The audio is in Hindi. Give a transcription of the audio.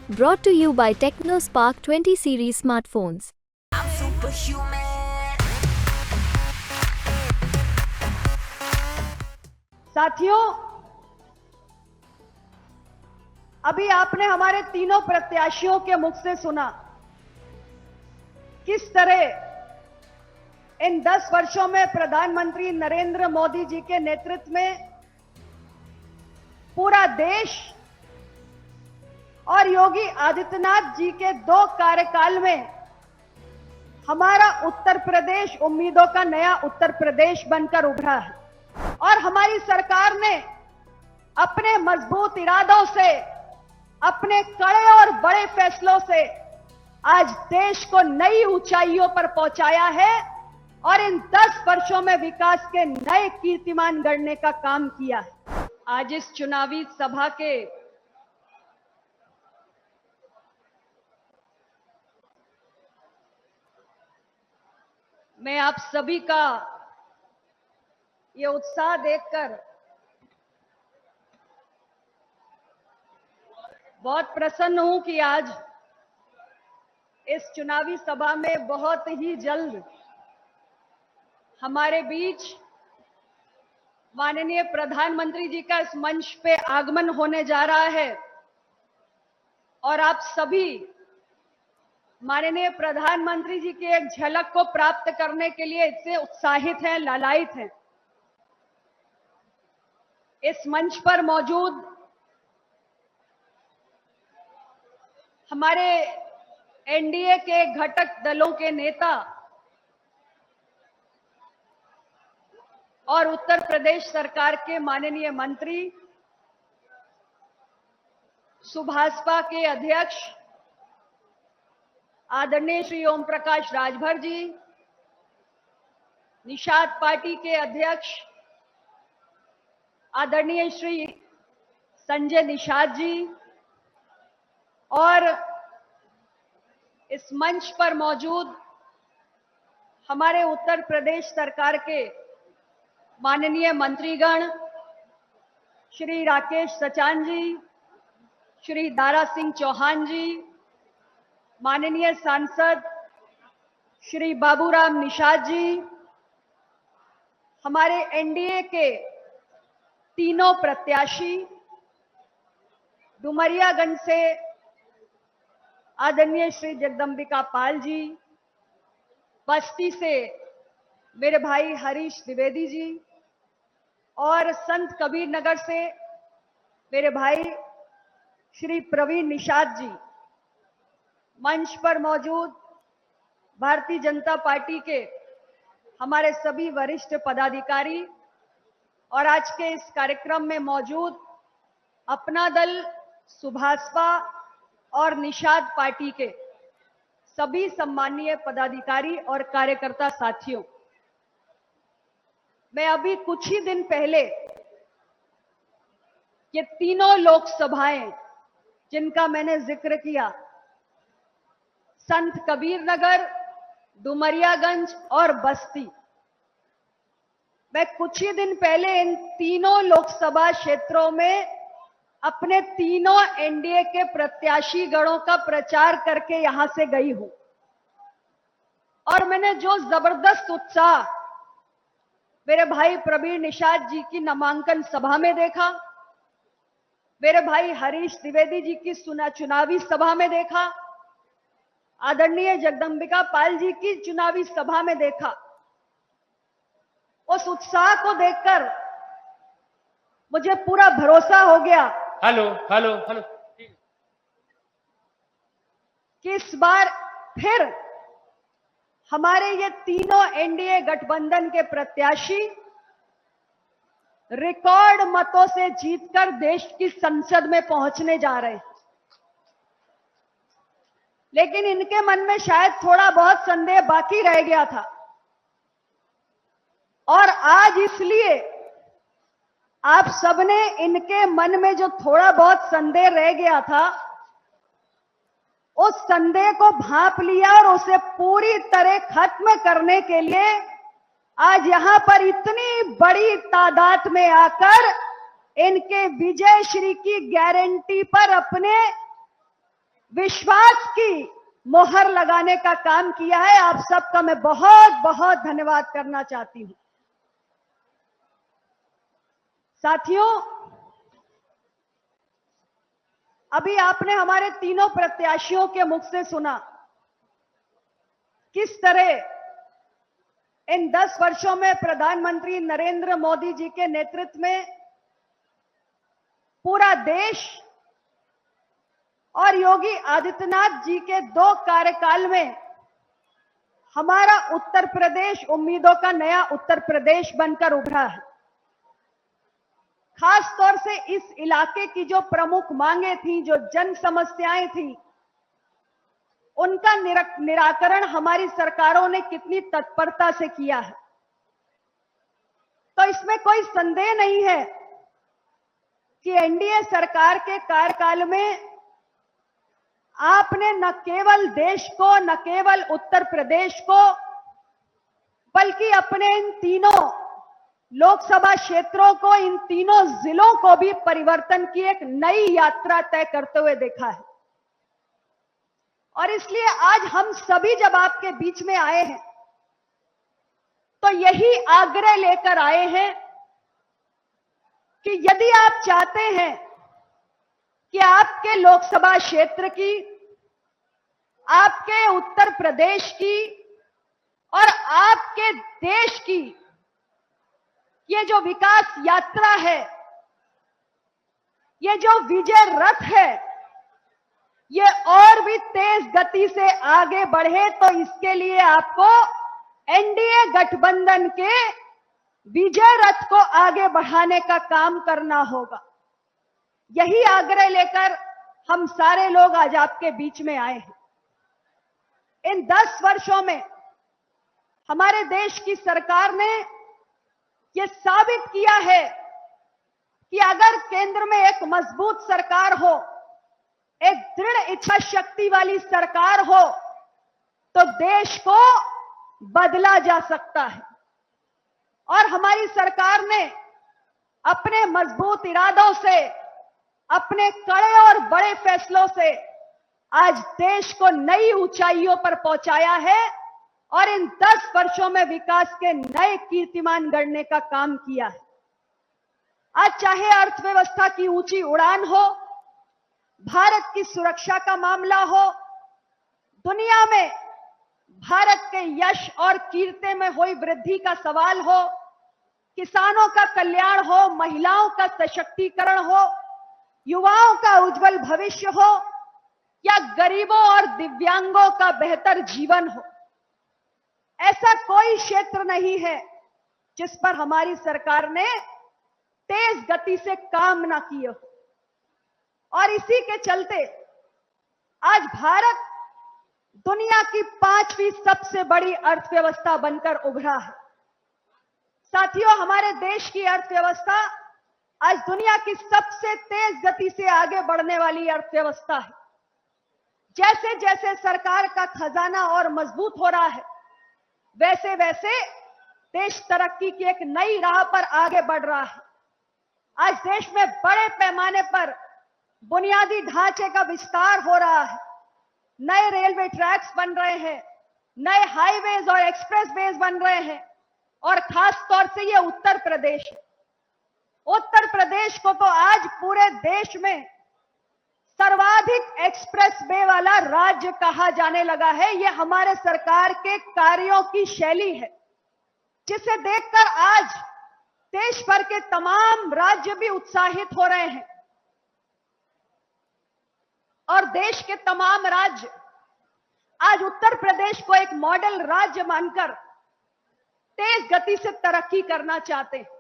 Brought to you by TechnoSpark 20 series smartphones. I'm superhuman. साथियों, अभी आपने हमारे तीनों प्रत्याशियों के मुख से सुना किस तरह इन 10 वर्षों में प्रधानमंत्री नरेंद्र मोदी जी के नेतृत्व में पूरा देश और योगी आदित्यनाथ जी के 2 कार्यकाल में हमारा उत्तर प्रदेश उम्मीदों का नया उत्तर प्रदेश बनकर उभरा है। और हमारी सरकार ने अपने मजबूत इरादों से, अपने कड़े और बड़े फैसलों से आज देश को नई ऊंचाइयों पर पहुंचाया है और इन 10 वर्षों में विकास के नए कीर्तिमान गढ़ने का काम किया है। आज इस चुनावी सभा के मैं आप सभी का ये उत्साह देखकर बहुत प्रसन्न हूं कि आज इस चुनावी सभा में बहुत ही जल्द हमारे बीच माननीय प्रधानमंत्री जी का इस मंच पे आगमन होने जा रहा है और आप सभी माननीय प्रधानमंत्री जी की एक झलक को प्राप्त करने के लिए इससे उत्साहित हैं, लालायित हैं। इस मंच पर मौजूद हमारे एनडीए के घटक दलों के नेता और उत्तर प्रदेश सरकार के माननीय मंत्री, सुभाषपा के अध्यक्ष आदरणीय श्री ओम प्रकाश राजभर जी, निषाद पार्टी के अध्यक्ष आदरणीय श्री संजय निषाद जी और इस मंच पर मौजूद हमारे उत्तर प्रदेश सरकार के माननीय मंत्रीगण श्री राकेश सचान जी, श्री दारा सिंह चौहान जी, माननीय सांसद श्री बाबूराम निषाद जी, हमारे एनडीए के तीनों प्रत्याशी, डुमरियागंज से आदरणीय श्री जगदंबिका पाल जी, बस्ती से मेरे भाई हरीश द्विवेदी जी और संत कबीर नगर से मेरे भाई श्री प्रवीण निषाद जी, मंच पर मौजूद भारतीय जनता पार्टी के हमारे सभी वरिष्ठ पदाधिकारी और आज के इस कार्यक्रम में मौजूद अपना दल, सुभाषपा और निषाद पार्टी के सभी सम्माननीय पदाधिकारी और कार्यकर्ता साथियों, मैं अभी कुछ ही दिन पहले ये तीनों लोकसभाएं जिनका मैंने जिक्र किया, संत कबीर नगर, डुमरियागंज और बस्ती, मैं कुछ ही दिन पहले इन तीनों लोकसभा क्षेत्रों में अपने तीनों एनडीए के प्रत्याशी गणों का प्रचार करके यहां से गई हूं और मैंने जो जबरदस्त उत्साह मेरे भाई प्रवीण निषाद जी की नामांकन सभा में देखा, मेरे भाई हरीश द्विवेदी जी की चुनावी सभा में देखा, आदरणीय जगदंबिका पाल जी की चुनावी सभा में देखा, उस उत्साह को देखकर मुझे पूरा भरोसा हो गया हेलो कि इस बार फिर हमारे ये तीनों एनडीए गठबंधन के प्रत्याशी रिकॉर्ड मतों से जीतकर देश की संसद में पहुंचने जा रहे हैं। लेकिन इनके मन में शायद थोड़ा बहुत संदेह बाकी रह गया था और आज इसलिए आप सबने इनके मन में जो थोड़ा बहुत संदेह रह गया था, उस संदेह को भांप लिया और उसे पूरी तरह खत्म करने के लिए आज यहां पर इतनी बड़ी तादाद में आकर इनके विजय श्री की गारंटी पर अपने विश्वास की मोहर लगाने का काम किया है। आप सबका मैं बहुत बहुत धन्यवाद करना चाहती हूं। साथियों, अभी आपने हमारे तीनों प्रत्याशियों के मुख से सुना किस तरह इन 10 वर्षों में प्रधानमंत्री नरेंद्र मोदी जी के नेतृत्व में पूरा देश और योगी आदित्यनाथ जी के 2 कार्यकाल में हमारा उत्तर प्रदेश उम्मीदों का नया उत्तर प्रदेश बनकर उभरा है। खास तौर से इस इलाके की जो प्रमुख मांगे थी, जो जन समस्याएं थी, उनका निराकरण हमारी सरकारों ने कितनी तत्परता से किया है। तो इसमें कोई संदेह नहीं है कि एनडीए सरकार के कार्यकाल में आपने न केवल देश को, न केवल उत्तर प्रदेश को, बल्कि अपने इन तीनों लोकसभा क्षेत्रों को, इन तीनों जिलों को भी परिवर्तन की एक नई यात्रा तय करते हुए देखा है। और इसलिए आज हम सभी जब आपके बीच में आए हैं तो यही आग्रह लेकर आए हैं कि यदि आप चाहते हैं कि आपके लोकसभा क्षेत्र की, आपके उत्तर प्रदेश की और आपके देश की ये जो विकास यात्रा है, ये जो विजय रथ है, ये और भी तेज गति से आगे बढ़े, तो इसके लिए आपको एनडीए गठबंधन के विजय रथ को आगे बढ़ाने का काम करना होगा। यही आग्रह लेकर हम सारे लोग आज आपके बीच में आए हैं। इन 10 वर्षों में हमारे देश की सरकार ने यह साबित किया है कि अगर केंद्र में एक मजबूत सरकार हो, एक दृढ़ इच्छा शक्ति वाली सरकार हो, तो देश को बदला जा सकता है। और हमारी सरकार ने अपने मजबूत इरादों से, अपने कड़े और बड़े फैसलों से आज देश को नई ऊंचाइयों पर पहुंचाया है और इन 10 वर्षों में विकास के नए कीर्तिमान गढ़ने का काम किया है। आज चाहे अर्थव्यवस्था की ऊंची उड़ान हो, भारत की सुरक्षा का मामला हो, दुनिया में भारत के यश और कीर्ति में हुई वृद्धि का सवाल हो, किसानों का कल्याण हो, महिलाओं का सशक्तिकरण हो, युवाओं का उज्जवल भविष्य हो, या गरीबों और दिव्यांगों का बेहतर जीवन हो, ऐसा कोई क्षेत्र नहीं है जिस पर हमारी सरकार ने तेज गति से काम ना किए हो। और इसी के चलते आज भारत दुनिया की 5वीं सबसे बड़ी अर्थव्यवस्था बनकर उभरा है। साथियों, हमारे देश की अर्थव्यवस्था आज दुनिया की सबसे तेज गति से आगे बढ़ने वाली अर्थव्यवस्था है। जैसे जैसे सरकार का खजाना और मजबूत हो रहा है, वैसे वैसे देश तरक्की की एक नई राह पर आगे बढ़ रहा है। आज देश में बड़े पैमाने पर बुनियादी ढांचे का विस्तार हो रहा है। नए रेलवे ट्रैक्स बन रहे हैं, नए हाईवेज और एक्सप्रेसवेज बन रहे हैं, और खास तौर से ये उत्तर प्रदेश है। उत्तर प्रदेश को तो आज पूरे देश में सर्वाधिक एक्सप्रेसवे वाला राज्य कहा जाने लगा है। ये हमारे सरकार के कार्यों की शैली है, जिसे देखकर आज देश भर के तमाम राज्य भी उत्साहित हो रहे हैं और देश के तमाम राज्य आज उत्तर प्रदेश को एक मॉडल राज्य मानकर तेज गति से तरक्की करना चाहते हैं।